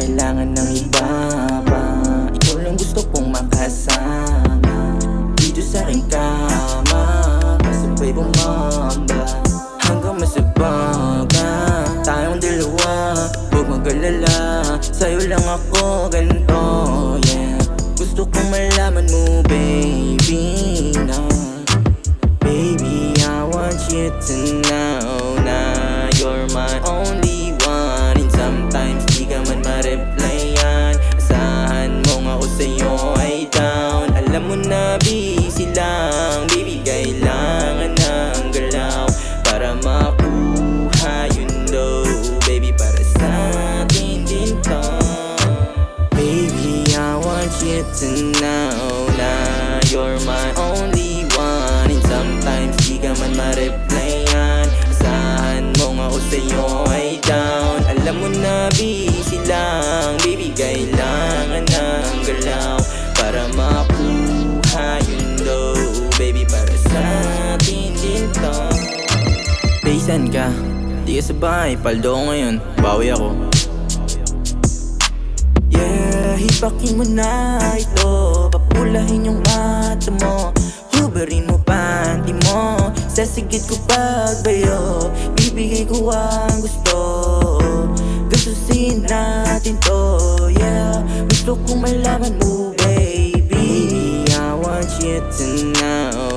kailangan ng iba pa. Ikaw lang gusto kong makasama dito sa aking kama, kasabay bumamba hanggang masabaga tayong dalawa. Huwag mag-alala, sa'yo lang ako ganito, yeah. Gusto kong malaman mo, baby, na baby, I want you to know na you're my only one. And sometimes di ka man ma-replyan, asahan mo nga ako sa'yo ay down. Alam mo na busy lang, baby, kailangan ng galaw para makuha yun daw. Baby, para sa atin din to. Baby, I want you to know na you're my only one. And sometimes di ka man ma-replyan, asahan mo nga ako sa'yo ay down. Alam mo na busy lang, baby, kailangan ng galaw para makuha yun daw. Baby, para sa atin din to. Baysan ka, di ka sa bahay, paldo ko ngayon, bawi ako. Yeah, hipakin mo na ito, papulahin yung mata mo, hubarin mo panty mo, sasigit ko pagbayo, bibigay ko ang gusto, gastusin natin to, yeah. Gusto kong malaman mo, baby, I want you to know